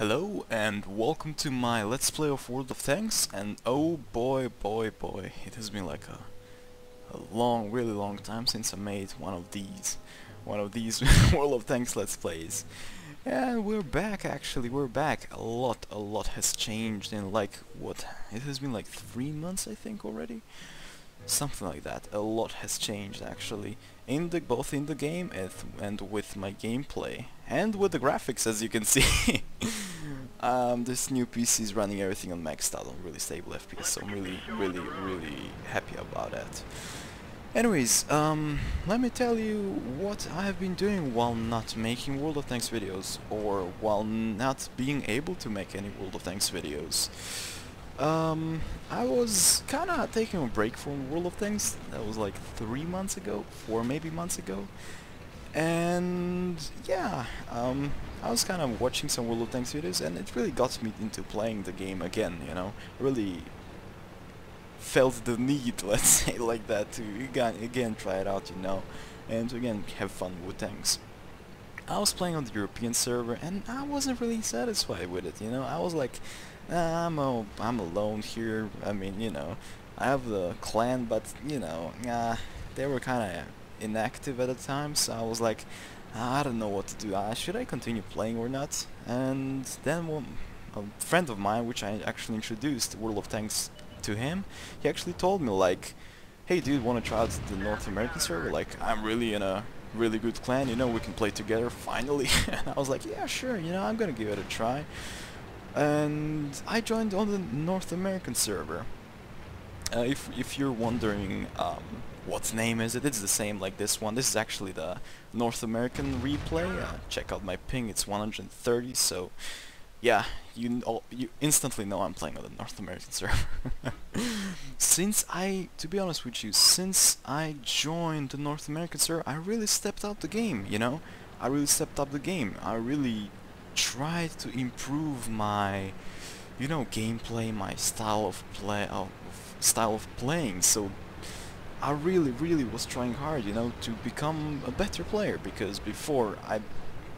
Hello and welcome to my Let's Play of World of Tanks, and oh boy, it has been like a long, really long time since I made one of these World of Tanks Let's Plays. And we're back, actually, we're back. A lot has changed in like, what, it has been like 3 months I think already? Something like that. A lot has changed actually, both in the game and with my gameplay, and with the graphics, as you can see. This new PC is running everything on maxed out on really stable FPS, so I'm really happy about that. Anyways, let me tell you what I have been doing while not making World of Tanks videos, or while not being able to make any World of Tanks videos. I was kinda taking a break from World of Tanks. That was like 3 months ago, 4 maybe months ago. And yeah, I was kind of watching some World of Tanks videos, and it really got me into playing the game again, you know. Really felt the need, let's say like that, to again try it out, you know, and to again have fun with tanks. I was playing on the European server, and I wasn't really satisfied with it, you know. I was like, I'm alone here. I mean, you know, I have the clan, but you know, they were kind of inactive at the time, so I was like, I don't know what to do. Should I continue playing or not? And then a friend of mine, which I actually introduced World of Tanks to him, he actually told me like, hey dude, wanna try out the North American server? Like, I'm really in a really good clan, you know, we can play together finally. And I was like, yeah, sure, you know, I'm gonna give it a try. And I joined on the North American server. If you're wondering what name is it, it's the same like this one. This is actually the North American replay. Check out my ping, it's 130, so yeah, you instantly know I'm playing on the North American server. To be honest with you, since I joined the North American server, I really stepped up the game, you know? I really stepped up the game. I really tried to improve my, you know, gameplay, my style of playing. So I really was trying hard, you know, to become a better player, because before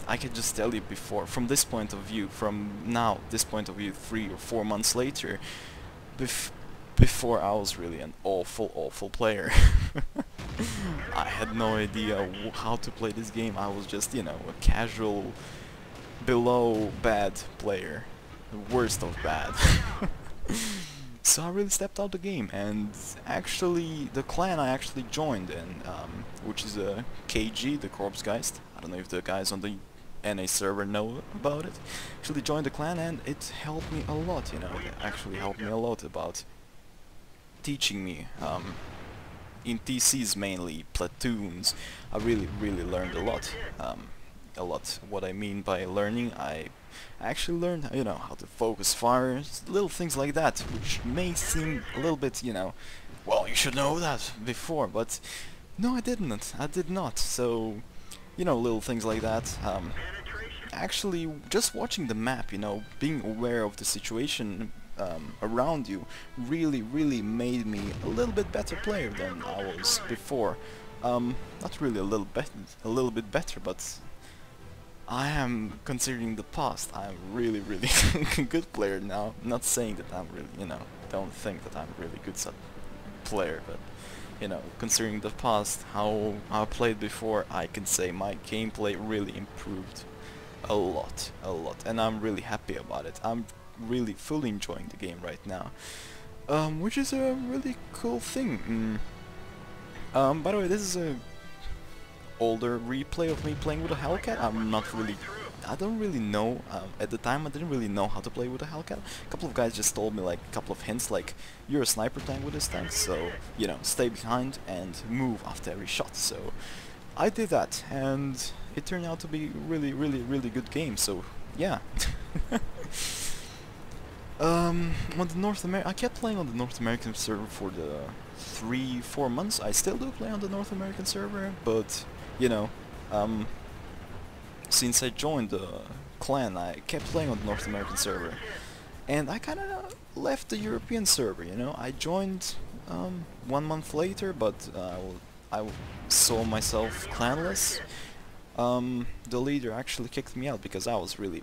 I can just tell you, before, from this point of view, from now, this point of view, 3 or 4 months later, before I was really an awful player. I had no idea how to play this game. I was just, you know, a casual, below bad player, the worst of bad. So I really stepped out the game, and actually the clan I actually joined in, which is a KG, the Corpse Geist. I don't know if the guys on the NA server know about it. Actually joined the clan, and it helped me a lot, you know. It actually helped me a lot about teaching me, in TCs mainly, platoons. I really learned a lot. What I mean by learning, I actually learned, you know, how to focus fire, little things like that, which may seem a little bit, you know, well, you should know that before, but no, I didn't. I did not. So, you know, little things like that. Actually, just watching the map, you know, being aware of the situation around you, really made me a little bit better player than I was before. Not really a little bit better, but I am, considering the past, I'm really good player now. Not saying that I'm really, you know, don't think that I'm really good player, but you know, considering the past, how I played before, I can say my gameplay really improved a lot, and I'm really happy about it. I'm really fully enjoying the game right now, which is a really cool thing. By the way, this is a older replay of me playing with a Hellcat. I don't really know, at the time I didn't really know how to play with a Hellcat. A couple of guys just told me like a couple of hints, like, you're a sniper tank with this tank, so, you know, stay behind and move after every shot. So I did that, and it turned out to be really good game, so yeah. On the I kept playing on the North American server for the 3-4 months. I still do play on the North American server, but you know, since I joined the clan, I kept playing on the North American server, and I kinda left the European server, you know. I joined 1 month later, but I saw myself clanless. the leader actually kicked me out because I was really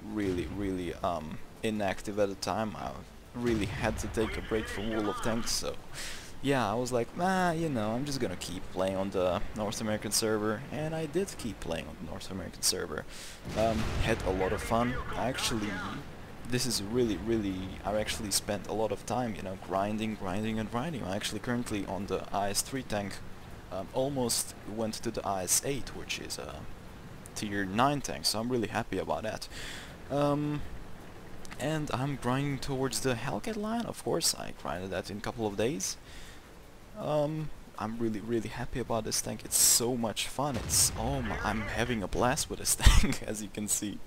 inactive at the time. I really had to take a break from World of Tanks, so yeah, I was like, nah, you know, I'm just gonna keep playing on the North American server, and I did keep playing on the North American server. Had a lot of fun. This is I actually spent a lot of time, you know, grinding. I'm actually currently on the IS-3 tank, almost went to the IS-8, which is a tier 9 tank, so I'm really happy about that. And I'm grinding towards the Hellcat line, of course. I grinded that in a couple of days. I'm really happy about this tank. It's so much fun. I'm having a blast with this tank, as you can see.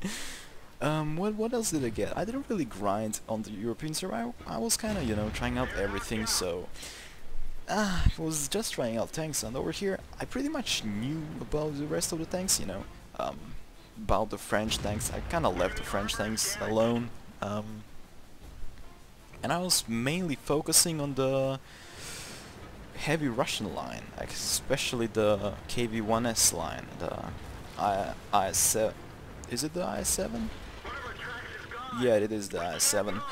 What else did I get? I didn't really grind on the European server. I was kinda, you know, trying out everything, so I was just trying out tanks, and over here I pretty much knew about the rest of the tanks, you know. About the French tanks. I kinda left the French tanks alone. And I was mainly focusing on the heavy Russian line, especially the KV-1S line, the IS-7. Is it the IS-7? Yeah, it is the IS-7.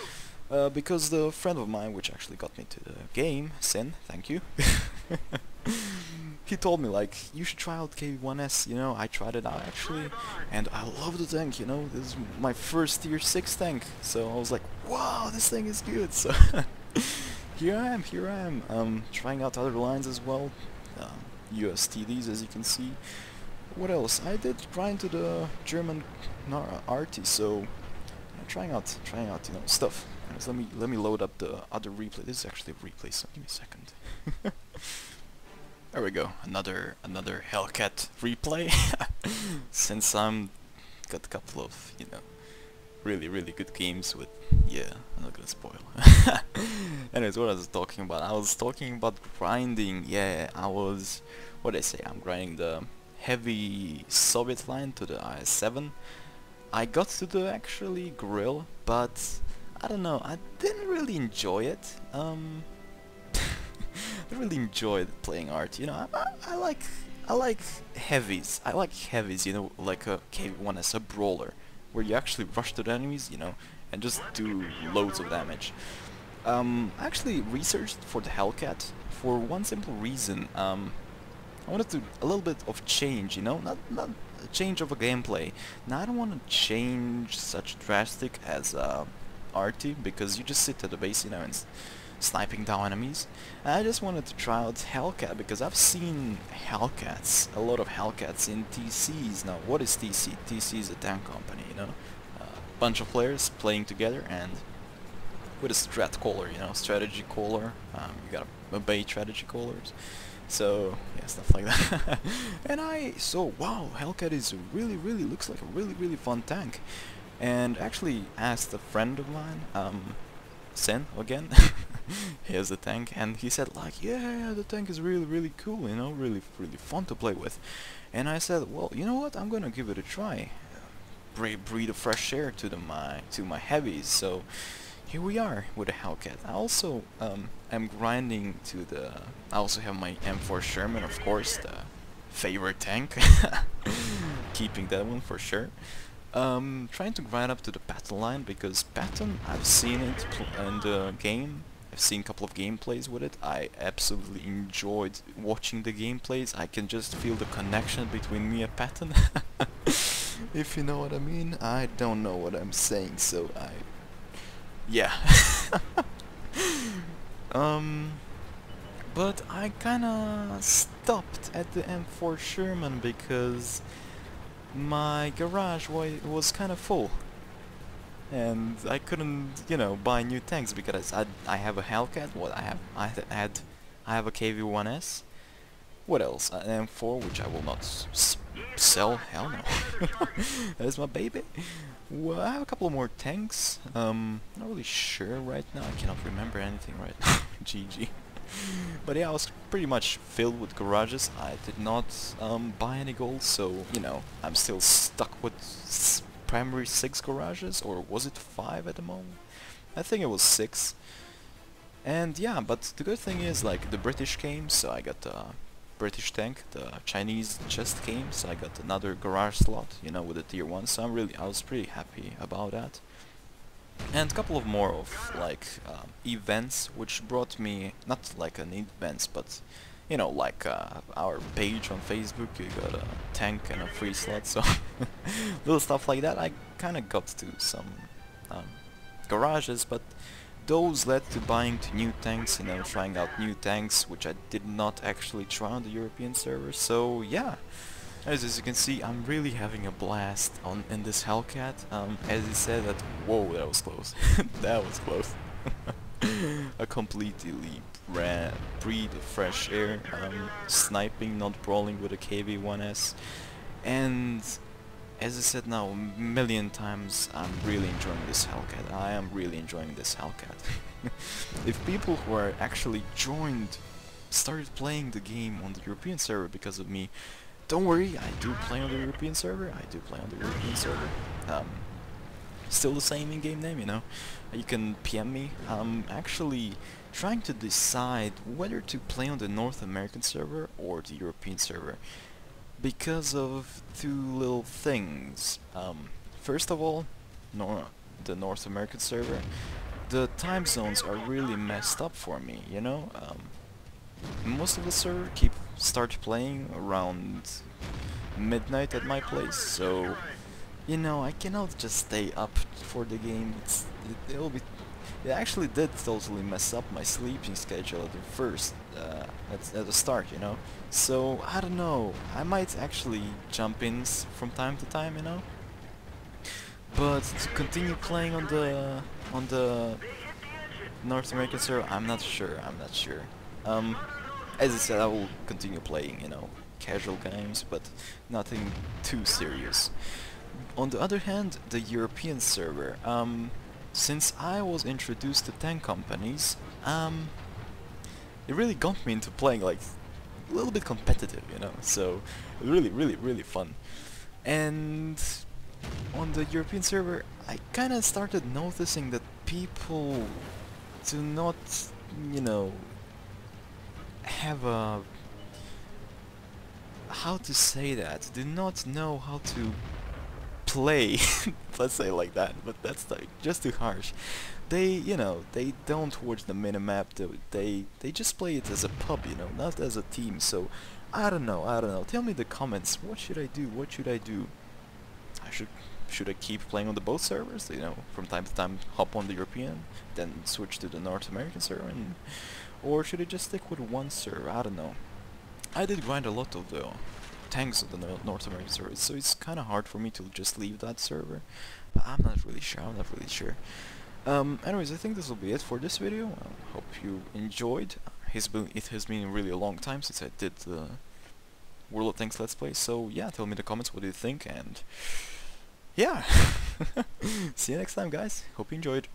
Because the friend of mine, which actually got me to the game, Sin, thank you, he told me, like, you should try out KV-1S, you know. I tried it out actually, and I love the tank, you know. This is my first tier 6 tank, so I was like, wow, this thing is good. So here I am, trying out other lines as well, USTDs, as you can see. What else? I did grind to the German Arty, so trying out, you know, stuff. Anyways, let me load up the other replay. This is actually a replay, so give me a second. There we go, another Hellcat replay. Since I'm got a couple of, you know, really good games with, yeah, I'm not gonna spoil. Anyways, what I was talking about? I was talking about grinding. Yeah, what did I say? I'm grinding the heavy Soviet line to the IS-7. I got to the actually grill, but I don't know, I didn't really enjoy it. I really enjoyed playing art. You know, I like heavies. I like heavies. You know, like a KV-1S, a brawler, where you actually rush to the enemies, you know, and just do loads of damage. I actually researched for the Hellcat for one simple reason. I wanted to a little bit of change. You know, not a change of a gameplay. Now I don't want to change such drastic as Arty, because you just sit at the base, you know, and sniping down enemies. I just wanted to try out Hellcat because I've seen Hellcats, a lot of Hellcats in TCs. Now, what is TC? TC is a tank company, you know, a bunch of players playing together and with a strat caller, you know, strategy caller. You gotta obey strategy callers. So yeah, stuff like that. And wow, Hellcat is really looks like a really fun tank. And actually asked a friend of mine, Sen again. He has the tank, and he said like, yeah, the tank is really cool, you know, really fun to play with. And I said, well, you know what, I'm gonna give it a try, breathe a fresh air to my heavies. So here we are with a Hellcat. I also am grinding to I also have my M4 Sherman, of course, the favorite tank. Keeping that one for sure. Trying to grind up to the Patton line, because Patton, I've seen it in the game. I've seen a couple of gameplays with it. I absolutely enjoyed watching the gameplays. I can just feel the connection between me and Patton. If you know what I mean. I don't know what I'm saying, so yeah. But I kinda stopped at the M4 Sherman because my garage was kind of full, and I couldn't, you know, buy new tanks because I have a Hellcat. What I have a KV-1S. What else? An M4, which I will not sell. Hell no. That is my baby. Well, I have a couple more tanks. Not really sure right now. I cannot remember anything right now. GG. But yeah, I was pretty much filled with garages. I did not buy any gold, so, you know, I'm still stuck with primary 6 garages, or was it 5 at the moment? I think it was 6. And yeah, but the good thing is, like, the British came, so I got British tank. The Chinese just came, so I got another garage slot, you know, with a tier 1, so I was pretty happy about that. And a couple of more of like events which brought me, not like an events, but you know, like our page on Facebook, you got a tank and a free slot, so little stuff like that. I kinda got to some um, garages, but those led to buying new tanks, you know, trying out new tanks, which I did not actually try on the European server, so yeah. As you can see, I'm really having a blast in this Hellcat. As he said that, whoa, that was close. That was close. A completely breathe of fresh air, sniping, not brawling with a KV-1S. And as I said now a million times, I'm really enjoying this Hellcat. I am really enjoying this Hellcat. If people who are actually started playing the game on the European server because of me, don't worry, I do play on the European server. Still the same in-game name, you know. You can PM me. I'm actually trying to decide whether to play on the North American server or the European server because of two little things. First of all, the North American server, the time zones are really messed up for me, you know. Most of the server start playing around midnight at my place, so you know I cannot just stay up for the game. It actually did totally mess up my sleeping schedule at the first at the start, you know. So I don't know. I might actually jump in from time to time, you know. But to continue playing on the North American server, I'm not sure. As I said, I will continue playing, you know, casual games, but nothing too serious. On the other hand, the European server, since I was introduced to tank companies, it really got me into playing like a little bit competitive, you know, so really fun. And on the European server, I kinda started noticing that people do not, you know, have a, how to say that, do not know how to play, let's say like that, but that's like just too harsh. They, you know, they don't watch the minimap, they just play it as a pub, you know, not as a team. So I don't know, tell me in the comments, what should I do? Should I keep playing on the both servers, you know, from time to time hop on the European, then switch to the North American server, or should I just stick with one server? I don't know. I did grind a lot of the tanks of the North American server, so it's kind of hard for me to just leave that server, but I'm not really sure. Anyways, I think this will be it for this video. Hope you enjoyed. It has been really a long time since I did the World of Tanks Let's Play, so yeah, tell me in the comments what do you think, and yeah, see you next time guys, hope you enjoyed.